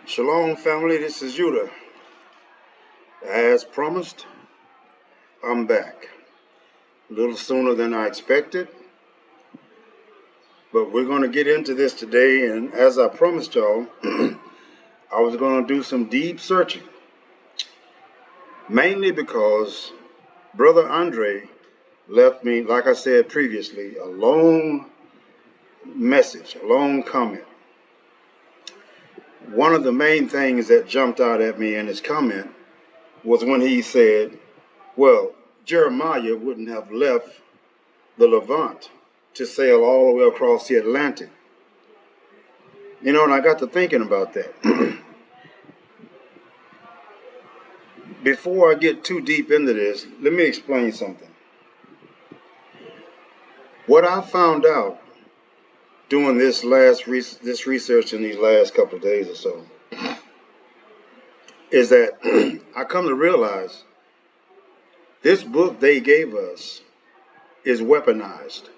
Shalom, family. This is Judah. As promised, I'm back. A little sooner than I expected, but we're going to get into this today. And as I promised y'all, I was going to do some deep searching, mainly because Brother Andre left me, like I said previously, a long message, a long comment. One of the main things that jumped out at me in his comment was when he said, well, Jeremiah wouldn't have left the Levant to sail all the way across the Atlantic. You know, and I got to thinking about that. Before I get too deep into this, let me explain something. What I found out doing this research in these last couple of days or so is that I come to realize this book they gave us is weaponized.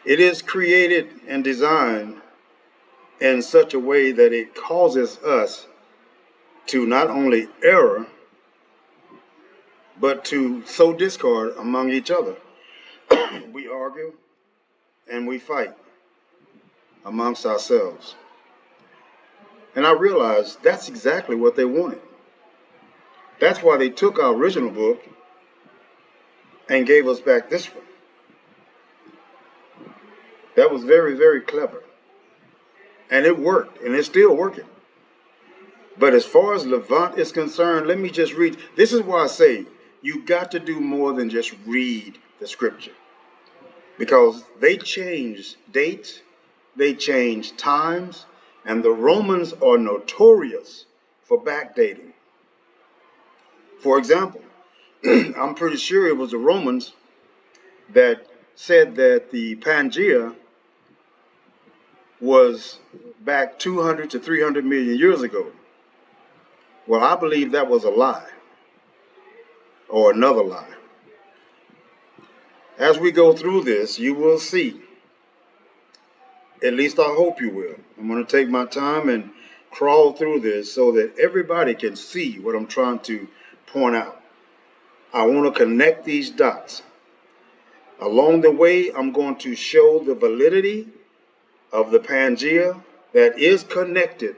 It is created and designed in such a way that it causes us to not only err, but to sow discord among each other. We argue and we fight amongst ourselves. And I realized that's exactly what they wanted. That's why they took our original book and gave us back this one. That was very, very clever. And it worked, and it's still working. But as far as Levant is concerned, let me just read. This is why I say you got to do more than just read the scripture. Because they changed dates, they changed times, and the Romans are notorious for backdating. For example, I'm pretty sure it was the Romans that said that the Pangea was back 200 to 300 million years ago. Well, I believe that was a lie, or another lie. As we go through this, you will see, at least I hope you will. I'm going to take my time and crawl through this so that everybody can see what I'm trying to point out. I want to connect these dots. Along the way, I'm going to show the validity of the Pangea that is connected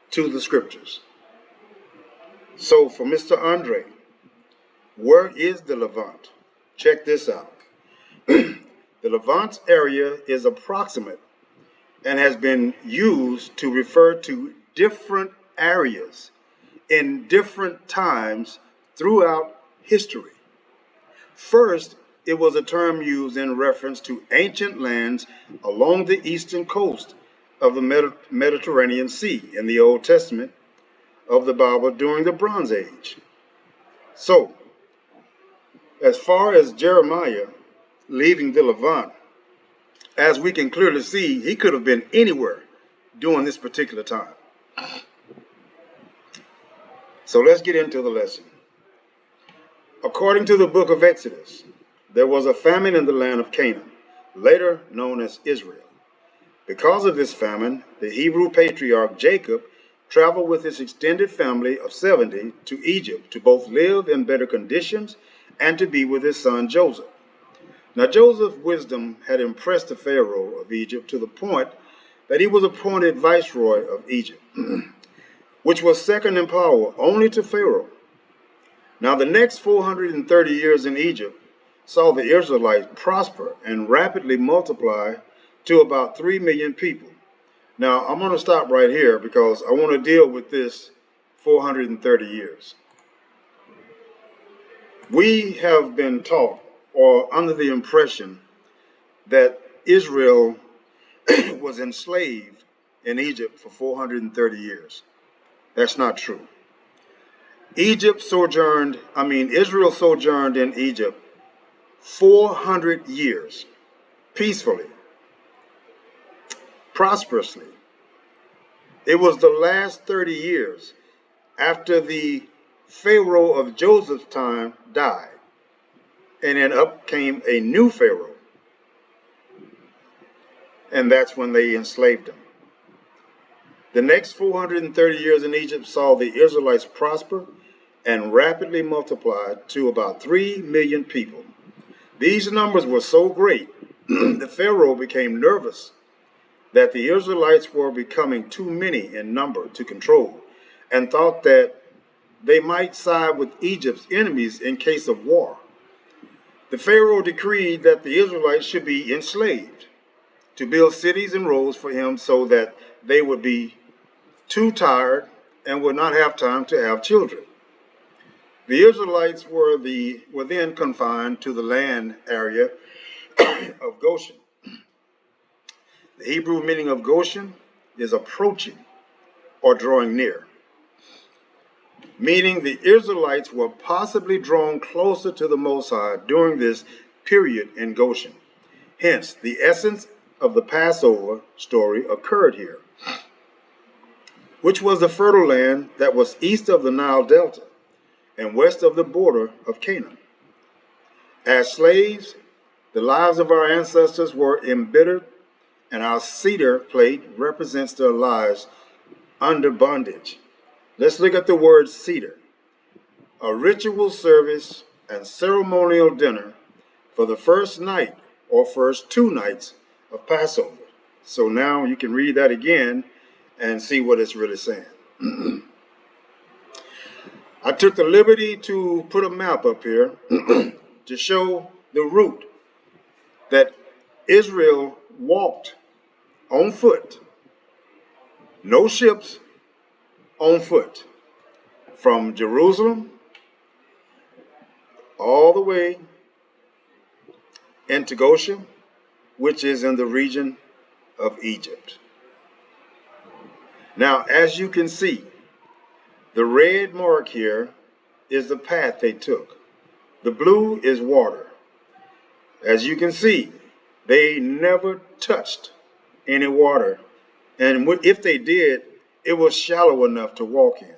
to the scriptures. So for Mr. Andre, where is the Levant? Check this out. The Levant area is approximate and has been used to refer to different areas in different times throughout history. First, it was a term used in reference to ancient lands along the eastern coast of the Mediterranean Sea in the Old Testament of the Bible during the Bronze Age. So, as far as Jeremiah leaving the Levant, as we can clearly see, he could have been anywhere during this particular time. So let's get into the lesson. According to the book of Exodus, there was a famine in the land of Canaan, later known as Israel. Because of this famine, the Hebrew patriarch Jacob traveled with his extended family of 70 to Egypt to both live in better conditions and to be with his son Joseph. Now Joseph's wisdom had impressed the Pharaoh of Egypt to the point that he was appointed viceroy of Egypt, which was second in power only to Pharaoh. Now the next 430 years in Egypt saw the Israelites prosper and rapidly multiply to about 3 million people. Now I'm going to stop right here because I want to deal with this 430 years. We have been taught or under the impression that Israel was enslaved in Egypt for 430 years. That's not true. Israel sojourned in Egypt 400 years, peacefully, prosperously. It was the last 30 years after the Pharaoh of Joseph's time died, and then up came a new Pharaoh, and that's when they enslaved him. The next 430 years in Egypt saw the Israelites prosper and rapidly multiply to about 3 million people. These numbers were so great, the Pharaoh became nervous that the Israelites were becoming too many in number to control and thought that they might side with Egypt's enemies in case of war. The Pharaoh decreed that the Israelites should be enslaved to build cities and roads for him so that they would be too tired and would not have time to have children. The Israelites were then confined to the land area of Goshen. The Hebrew meaning of Goshen is approaching or drawing near, meaning the Israelites were possibly drawn closer to the Most High during this period in Goshen. Hence, the essence of the Passover story occurred here, which was the fertile land that was east of the Nile Delta and west of the border of Canaan. As slaves, the lives of our ancestors were embittered, and our cedar plate represents their lives under bondage. Let's look at the word cedar. A ritual service and ceremonial dinner for the first night or first 2 nights of Passover. So now you can read that again and see what it's really saying. I took the liberty to put a map up here to show the route that Israel walked on foot, no ships, on foot, from Jerusalem all the way into Goshen, which is in the region of Egypt. Now, as you can see, the red mark here is the path they took. The blue is water. As you can see, they never touched any water. And if they did, it was shallow enough to walk in.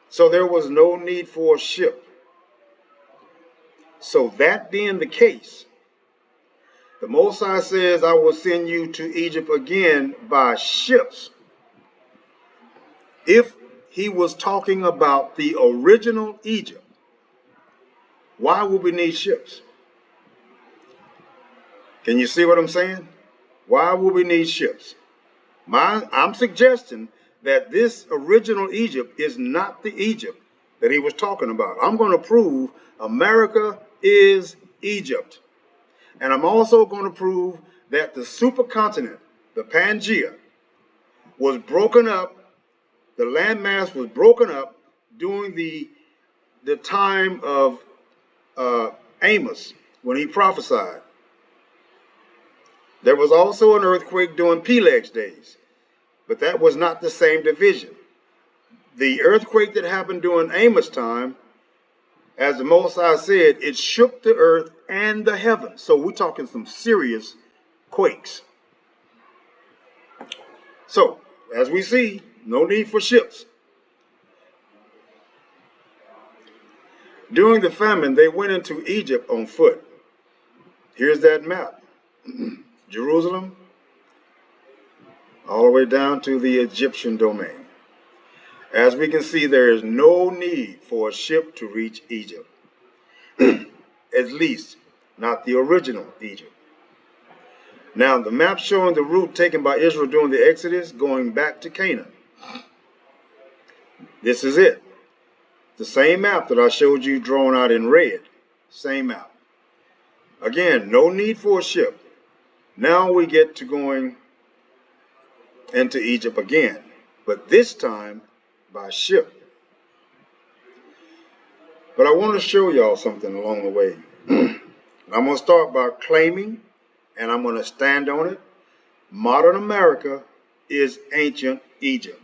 So there was no need for a ship. So that being the case, the Most High says, I will send you to Egypt again by ships. If he was talking about the original Egypt, why would we need ships? Can you see what I'm saying? Why would we need ships? I'm suggesting that this original Egypt is not the Egypt that he was talking about. I'm going to prove America is Egypt. And I'm also going to prove that the supercontinent, the Pangaea, was broken up. The landmass was broken up during the time of Amos, when he prophesied. There was also an earthquake during Peleg's days, but that was not the same division. The earthquake that happened during Amos' time, as the Most High said, it shook the earth and the heavens. So we're talking some serious quakes. So, as we see, no need for ships. During the famine, they went into Egypt on foot. Here's that map. Jerusalem, all the way down to the Egyptian domain. As we can see, there is no need for a ship to reach Egypt. At least, not the original Egypt. Now, the map showing the route taken by Israel during the Exodus going back to Canaan. This is it. The same map that I showed you drawn out in red. Same map. Again, no need for a ship. Now we get to going into Egypt again, but this time by ship. But I want to show y'all something along the way. I'm going to start by claiming, and I'm going to stand on it, modern America is ancient Egypt.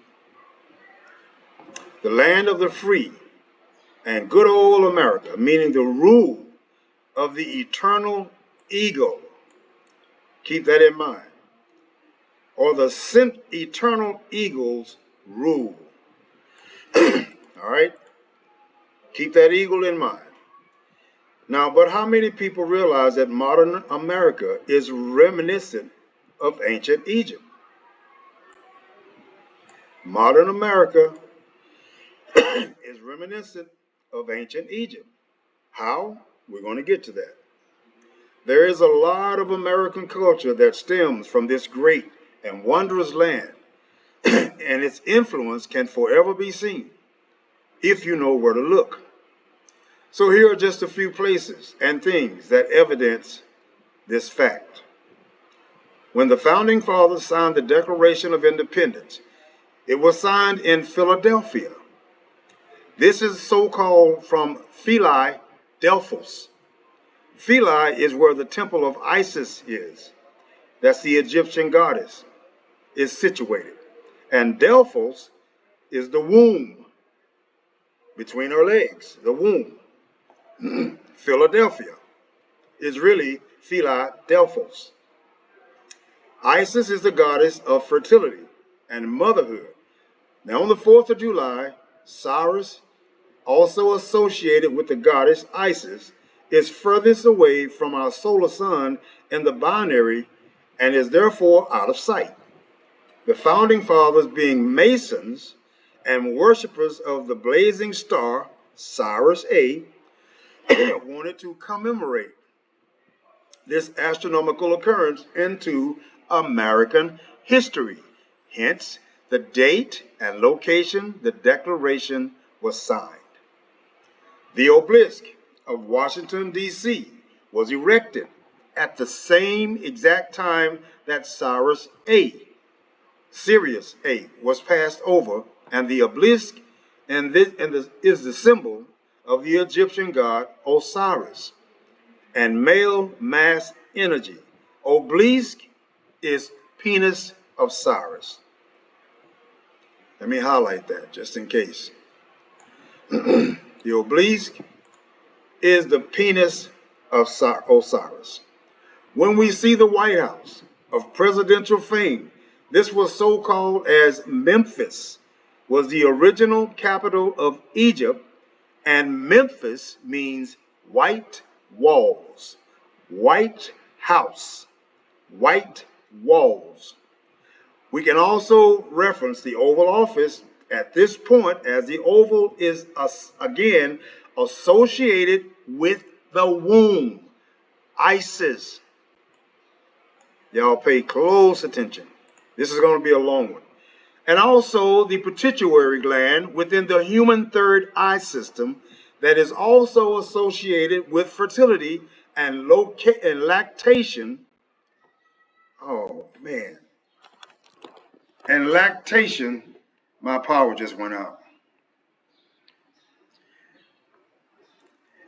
The land of the free and good old America, meaning the rule of the eternal ego. Keep that in mind. Or the eternal eagle's rule. All right? Keep that eagle in mind. Now, but how many people realize that modern America is reminiscent of ancient Egypt? Modern America is reminiscent of ancient Egypt. How? We're going to get to that. There is a lot of American culture that stems from this great and wondrous land, and its influence can forever be seen if you know where to look. So here are just a few places and things that evidence this fact. When the founding fathers signed the Declaration of Independence, it was signed in Philadelphia. This is so-called from Philae Delphos. Philae is where the temple of Isis is. That's the Egyptian goddess, is situated. And Delphos is the womb between her legs, the womb. Philadelphia is really Philae Delphos. Isis is the goddess of fertility and motherhood. Now, on the 4th of July, Cyrus, also associated with the goddess Isis, is furthest away from our solar sun in the binary and is therefore out of sight. The founding fathers, being Masons and worshippers of the blazing star, Cyrus A, wanted to commemorate this astronomical occurrence into American history. Hence, the date and location the Declaration was signed. The obelisk of Washington, D.C. was erected at the same exact time that Cyrus A, Sirius A, was passed over, and the obelisk is the symbol of the Egyptian god Osiris and male mass energy. Obelisk is penis of Cyrus. Let me highlight that just in case. The obelisk is the penis of Osiris. When we see the White House of presidential fame, this was so called as Memphis, was the original capital of Egypt, and Memphis means white walls, white house, white walls. We can also reference the Oval Office at this point, as the oval is again associated with the womb, Isis. Y'all pay close attention. This is going to be a long one. And also the pituitary gland within the human third eye system that is also associated with fertility and lactation. Oh, man. And lactation, my power just went out.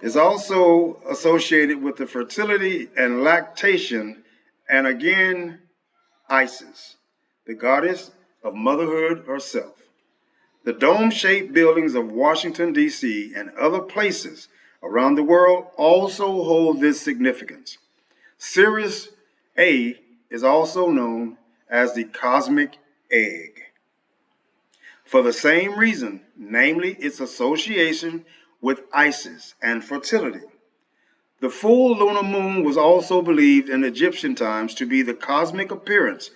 Is also associated with the fertility and lactation, and again, Isis, the goddess of motherhood herself. The dome-shaped buildings of Washington, D.C. and other places around the world also hold this significance. Sirius A is also known as the cosmic egg, for the same reason, namely its association with Isis and fertility. The full lunar moon was also believed in Egyptian times to be the cosmic appearance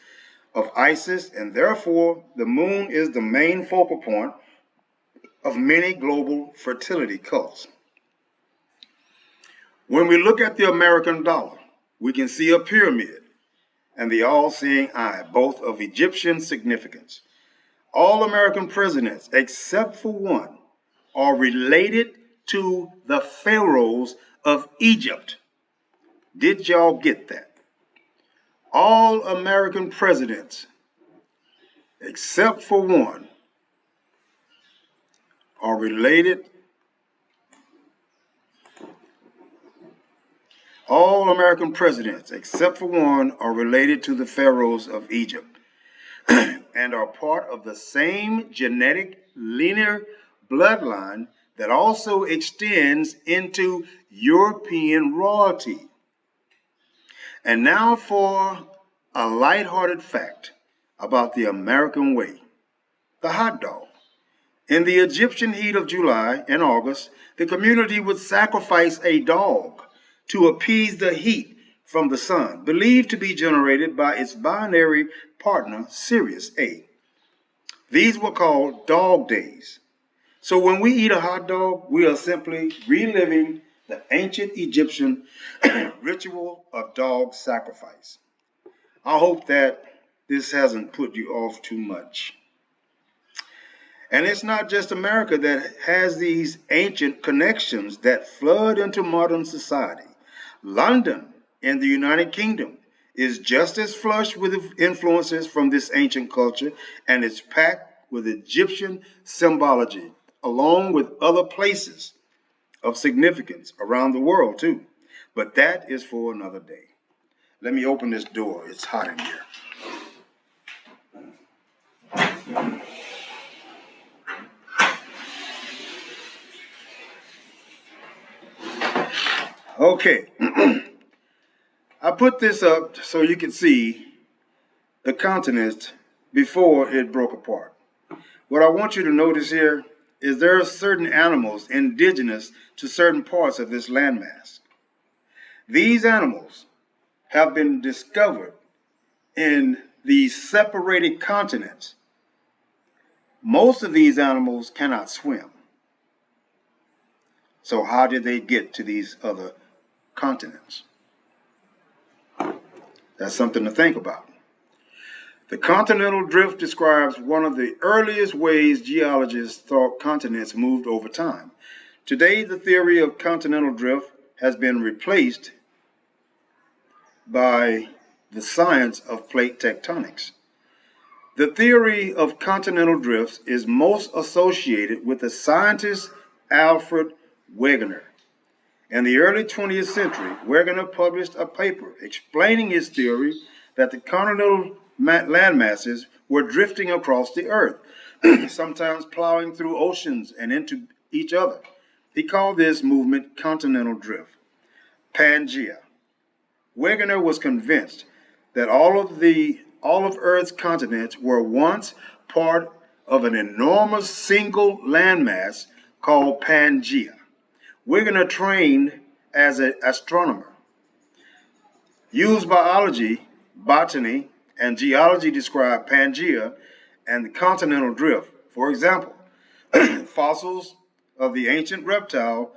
of Isis, and therefore the moon is the main focal point of many global fertility cults. When we look at the American dollar, we can see a pyramid and the all-seeing eye, both of Egyptian significance. All American presidents, except for one, are related to the pharaohs of Egypt. Did y'all get that? All American presidents, except for one, are related. All American presidents, except for one, are related to the pharaohs of Egypt and are part of the same genetic linear bloodline that also extends into European royalty. And now for a lighthearted fact about the American way, the hot dog. In the Egyptian heat of July and August, the community would sacrifice a dog to appease the heat from the sun, believed to be generated by its binary partner, Sirius A. These were called dog days. So when we eat a hot dog, we are simply reliving the ancient Egyptian ritual of dog sacrifice. I hope that this hasn't put you off too much. And it's not just America that has these ancient connections that flood into modern society. London in the United Kingdom is just as flush with influences from this ancient culture and is packed with Egyptian symbology, along with other places of significance around the world, too. But that is for another day. Let me open this door. It's hot in here. Okay. I put this up so you can see the continent before it broke apart. What I want you to notice here is there are certain animals indigenous to certain parts of this landmass. These animals have been discovered in these separated continents. Most of these animals cannot swim. So how did they get to these other continents? That's something to think about. The continental drift describes one of the earliest ways geologists thought continents moved over time. Today, the theory of continental drift has been replaced by the science of plate tectonics. The theory of continental drifts is most associated with the scientist Alfred Wegener. In the early 20th century, Wegener published a paper explaining his theory that the continental land masses were drifting across the earth, sometimes plowing through oceans and into each other. He called this movement continental drift. Pangea. Wegener was convinced that all of Earth's continents were once part of an enormous single landmass called Pangea. Wegener trained as an astronomer, used biology, botany, and geology to describe Pangea and the continental drift. For example, fossils of the ancient reptile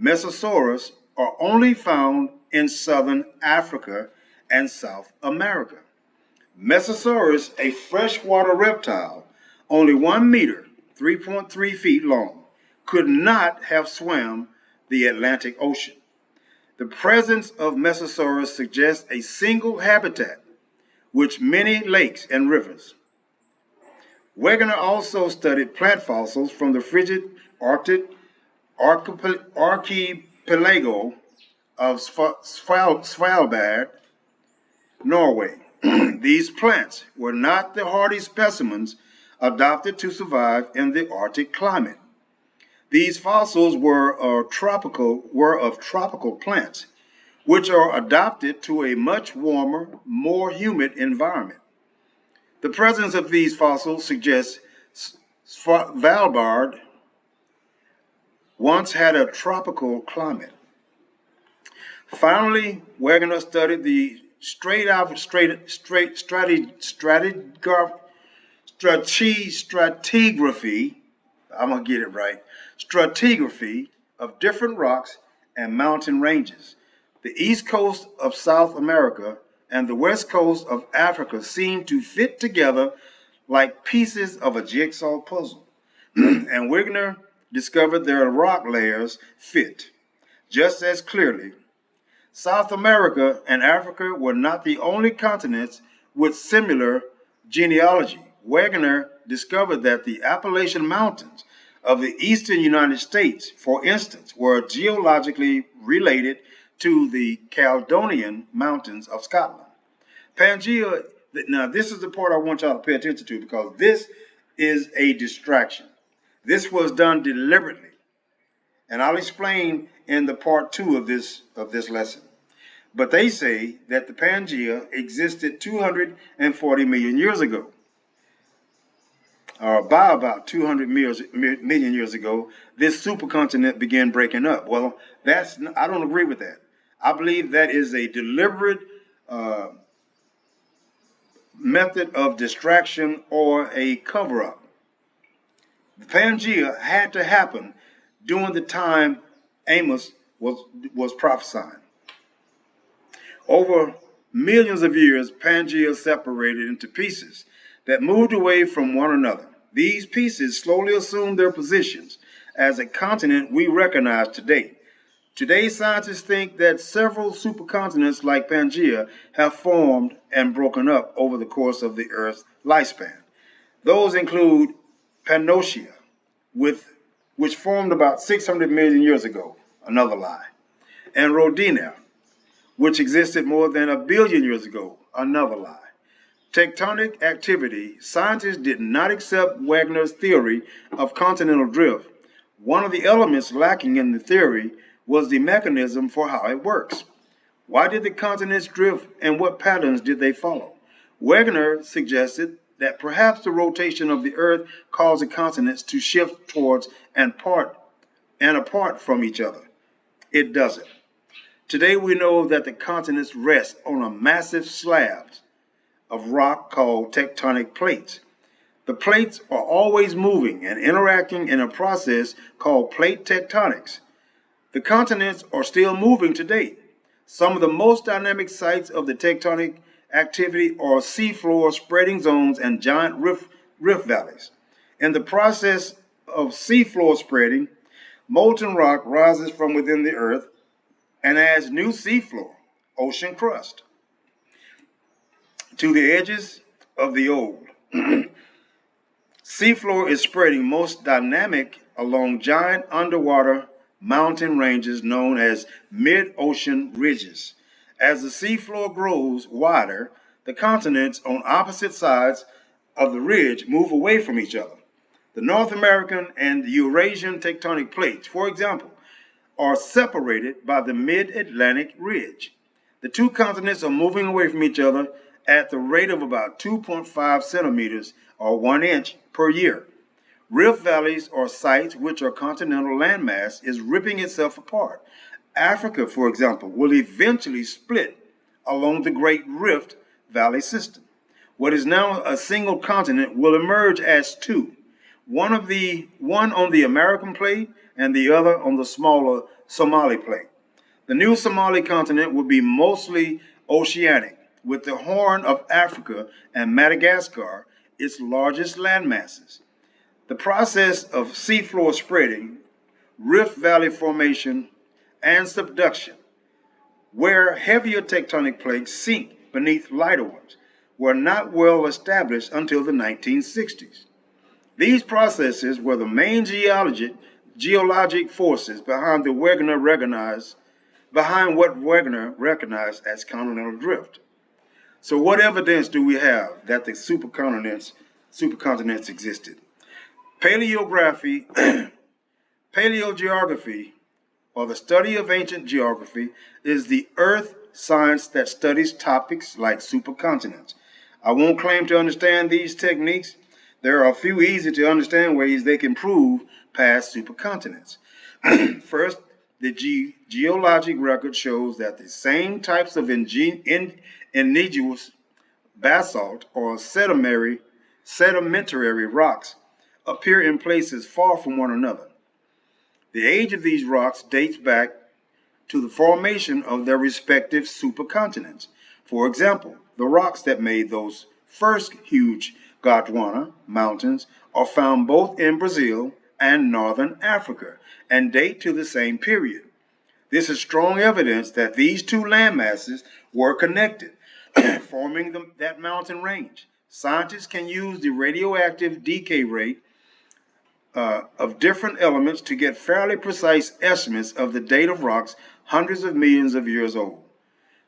Mesosaurus are only found in southern Africa and South America. Mesosaurus, a freshwater reptile, only 1 meter, 3.3 feet long, could not have swam the Atlantic Ocean. The presence of Mesosaurus suggests a single habitat with many lakes and rivers. Wegener also studied plant fossils from the frigid Arctic archipelago of Svalbard, Norway. These plants were not the hardy specimens adapted to survive in the Arctic climate. These fossils were of tropical plants, which are adapted to a much warmer, more humid environment. The presence of these fossils suggests Svalbard once had a tropical climate. Finally, Wegener studied the stratigraphy, I'm going to get it right, stratigraphy of different rocks and mountain ranges. The east coast of South America and the west coast of Africa seem to fit together like pieces of a jigsaw puzzle. And Wegener discovered their rock layers fit just as clearly. South America and Africa were not the only continents with similar genealogy. Wegener discovered that the Appalachian Mountains of the eastern United States, for instance, were geologically related to the Caledonian Mountains of Scotland. Pangea, now this is the part I want y'all to pay attention to because this is a distraction. This was done deliberately, and I'll explain in the part 2 of this lesson. But they say that the Pangea existed 240 million years ago. By about 200 million years ago, this supercontinent began breaking up. Well, I don't agree with that. I believe that is a deliberate method of distraction or a cover-up. The Pangea had to happen during the time Amos was prophesying. Over millions of years, Pangea separated into pieces that moved away from one another. These pieces slowly assumed their positions as a continent we recognize today. Today, scientists think that several supercontinents like Pangea have formed and broken up over the course of the Earth's lifespan. Those include Pannotia, which formed about 600 million years ago, another lie, and Rodinia, which existed more than a billion years ago, another lie. Tectonic activity, scientists did not accept Wagner's theory of continental drift. One of the elements lacking in the theory was the mechanism for how it works. Why did the continents drift and what patterns did they follow? Wagner suggested that perhaps the rotation of the Earth caused the continents to shift towards and apart from each other. It doesn't. Today we know that the continents rest on a massive slabs of rock called tectonic plates. The plates are always moving and interacting in a process called plate tectonics. The continents are still moving today. Some of the most dynamic sites of the tectonic activity are seafloor spreading zones and giant rift valleys. In the process of seafloor spreading, molten rock rises from within the earth and adds new seafloor, ocean crust, to the edges of the old. Seafloor is spreading most dynamic along giant underwater mountain ranges known as mid-ocean ridges. As the seafloor grows wider, the continents on opposite sides of the ridge move away from each other. The North American and the Eurasian tectonic plates, for example, are separated by the mid-Atlantic ridge. The two continents are moving away from each other at the rate of about 2.5 centimeters or 1 inch per year. Rift valleys are sites which our continental landmass is ripping itself apart. Africa, for example, will eventually split along the Great Rift Valley system. What is now a single continent will emerge as two, one on the American plate and the other on the smaller Somali plate. The new Somali continent will be mostly oceanic, with the Horn of Africa and Madagascar its largest landmasses. The process of seafloor spreading, rift valley formation, and subduction, where heavier tectonic plates sink beneath lighter ones, were not well established until the 1960s. These processes were the main geologic forces behind what Wegener recognized as continental drift. So what evidence do we have that the supercontinents existed? Paleogeography, or the study of ancient geography, is the earth science that studies topics like supercontinents. I won't claim to understand these techniques. There are a few easy to understand ways they can prove past supercontinents. First, the geologic record shows that the same types of indigenous basalt or sedimentary rocks appear in places far from one another. The age of these rocks dates back to the formation of their respective supercontinents. For example, the rocks that made those first huge Gondwana mountains are found both in Brazil and northern Africa and date to the same period. This is strong evidence that these two landmasses were connected, forming that mountain range. Scientists can use the radioactive decay rate of different elements to get fairly precise estimates of the date of rocks hundreds of millions of years old.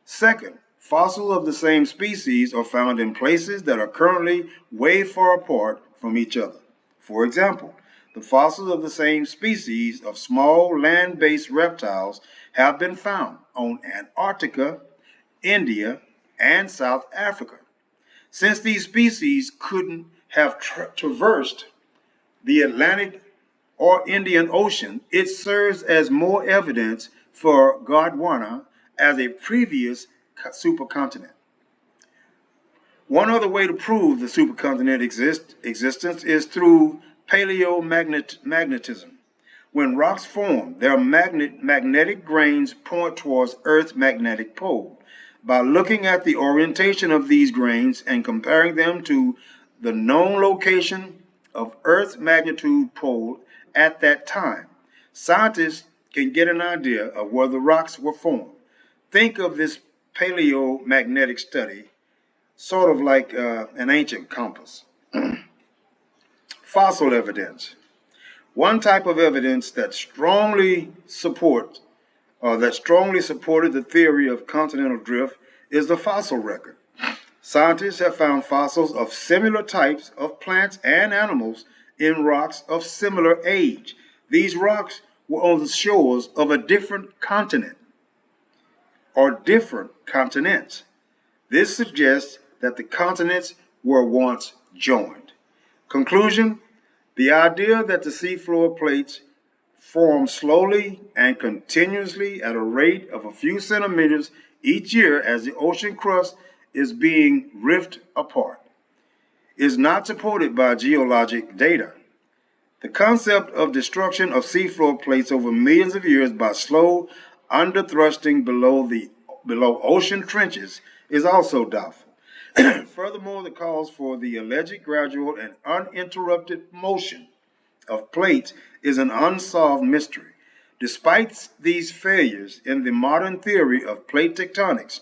Second, fossils of the same species are found in places that are currently way far apart from each other. For example, the fossils of the same species of small land-based reptiles have been found on Antarctica, India, and South Africa. Since these species couldn't have traversed the Atlantic or Indian Ocean, it serves as more evidence for Gondwana as a previous supercontinent. One other way to prove the supercontinent existence is through paleomagnetism. When rocks form, their magnetic grains point towards Earth's magnetic pole. By looking at the orientation of these grains and comparing them to the known location of Earth's magnitude pole at that time, scientists can get an idea of where the rocks were formed. Think of this paleomagnetic study sort of like an ancient compass. Fossil evidence. One type of evidence that strongly supported the theory of continental drift is the fossil record. Scientists have found fossils of similar types of plants and animals in rocks of similar age. These rocks were on the shores of a different continent or different continents. This suggests that the continents were once joined. Conclusion: the idea that the seafloor plates form slowly and continuously at a rate of a few centimeters each year as the ocean crust is being rifted apart is not supported by geologic data. The concept of destruction of seafloor plates over millions of years by slow underthrusting below ocean trenches is also doubtful. Furthermore, the cause for the alleged gradual and uninterrupted motion of plates is an unsolved mystery. Despite these failures in the modern theory of plate tectonics,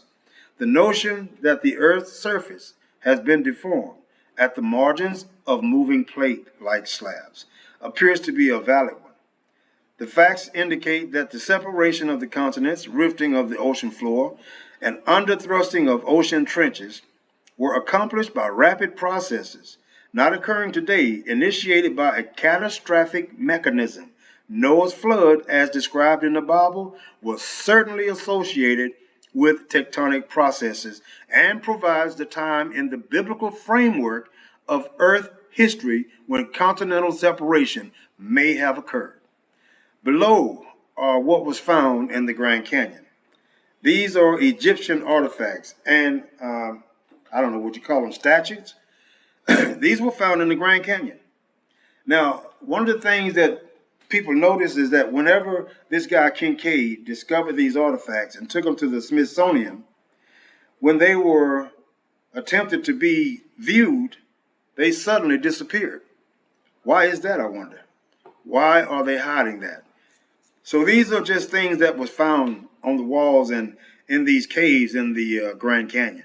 the notion that the Earth's surface has been deformed at the margins of moving plate-like slabs appears to be a valid one. The facts indicate that the separation of the continents, rifting of the ocean floor, and underthrusting of ocean trenches were accomplished by rapid processes, not occurring today, initiated by a catastrophic mechanism. Noah's flood, as described in the Bible, was certainly associated with tectonic processes and provides the time in the biblical framework of Earth history when continental separation may have occurred. Below are what was found in the Grand Canyon. These are Egyptian artifacts and I don't know what you call them, statues. These were found in the Grand Canyon. Now, one of the things that people notice is that whenever this guy Kincaid discovered these artifacts and took them to the Smithsonian, when they were attempted to be viewed, they suddenly disappeared. Why is that, I wonder? Why are they hiding that? So these are just things that was found on the walls and in these caves in the Grand Canyon.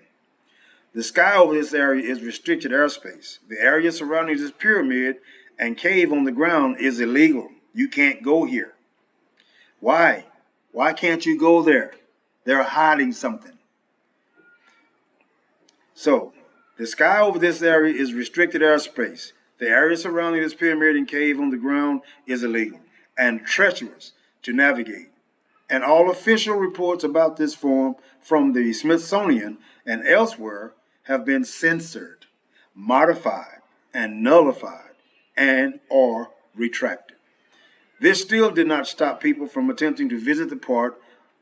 The sky over this area is restricted airspace. The area surrounding this pyramid and cave on the ground is illegal. You can't go here. Why? Why can't you go there? They're hiding something. So, the sky over this area is restricted airspace. The area surrounding this pyramid and cave on the ground is illegal and treacherous to navigate. And all official reports about this form from the Smithsonian and elsewhere have been censored, modified, and nullified, and or retracted. This still did not stop people from attempting to visit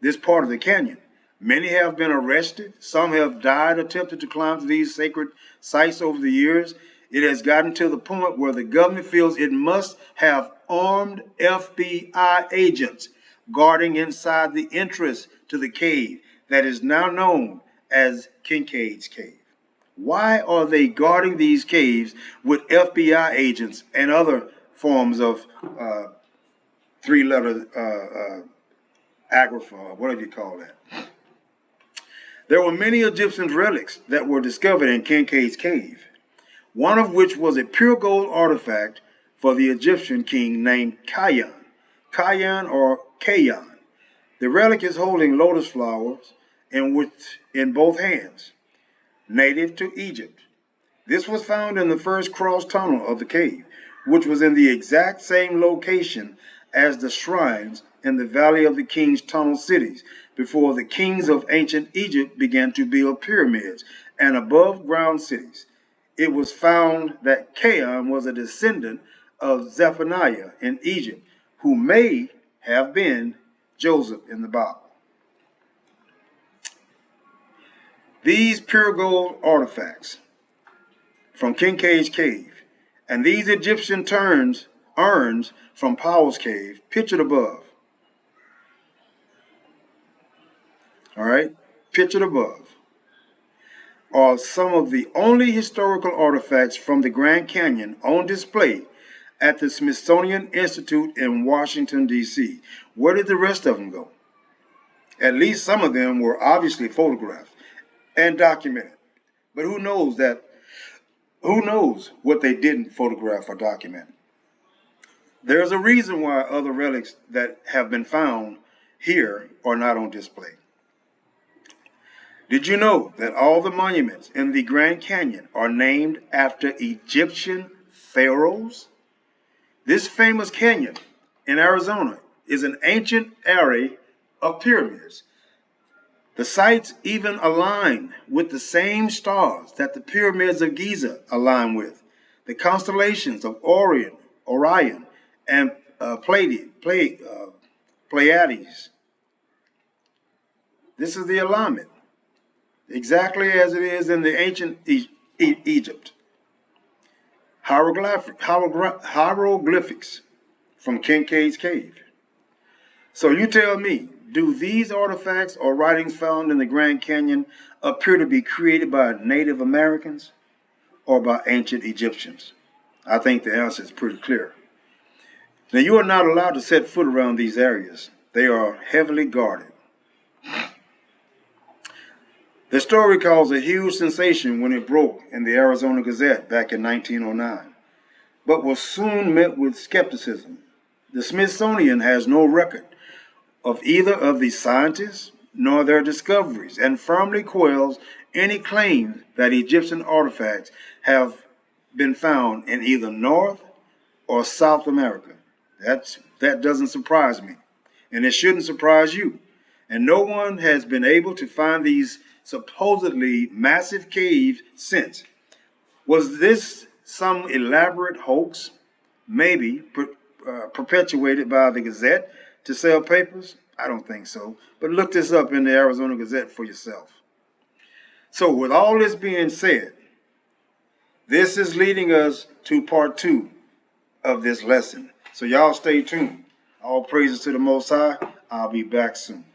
this part of the canyon. Many have been arrested. Some have died attempting to climb to these sacred sites over the years. It has gotten to the point where the government feels it must have armed FBI agents guarding inside the entrance to the cave that is now known as Kincaid's Cave. Why are they guarding these caves with FBI agents and other forms of three-letter agrapha, or whatever you call that? There were many Egyptian relics that were discovered in Kincaid's Cave, one of which was a pure gold artifact for the Egyptian king named Khayan. Khayan or Kayan. The relic is holding lotus flowers in both hands, native to Egypt. This was found in the first cross tunnel of the cave, which was in the exact same location as the shrines in the Valley of the King's tunnel cities before the kings of ancient Egypt began to build pyramids and above ground cities. It was found that Khayan was a descendant of Zephaniah in Egypt, who may have been Joseph in the Bible. These pure gold artifacts from Kincaid's Cave And these Egyptian urns from Powell's Cave, pictured above, all right, pictured above, are some of the only historical artifacts from the Grand Canyon on display at the Smithsonian Institute in Washington, D.C. Where did the rest of them go? At least some of them were obviously photographed and documented. But who knows what they didn't photograph or document? There's a reason why other relics that have been found here are not on display. Did you know that all the monuments in the Grand Canyon are named after Egyptian pharaohs? This famous canyon in Arizona is an ancient array of pyramids. The sites even align with the same stars that the pyramids of Giza align with, the constellations of Orion, and Pleiades. This is the alignment, exactly as it is in the ancient Egypt. Hieroglyphics from Kincaid's Cave. So you tell me, do these artifacts or writings found in the Grand Canyon appear to be created by Native Americans or by ancient Egyptians? I think the answer is pretty clear. Now, you are not allowed to set foot around these areas. They are heavily guarded. The story caused a huge sensation when it broke in the Arizona Gazette back in 1909, but was soon met with skepticism. The Smithsonian has no record of either of these scientists nor their discoveries, and firmly quells any claim that Egyptian artifacts have been found in either North or South America. That doesn't surprise me, and it shouldn't surprise you. And no one has been able to find these supposedly massive caves since. Was this some elaborate hoax, maybe perpetuated by the Gazette to sell papers? I don't think so. But look this up in the Arizona Gazette for yourself. So with all this being said, this is leading us to part 2 of this lesson. So y'all stay tuned. All praises to the Most High. I'll be back soon.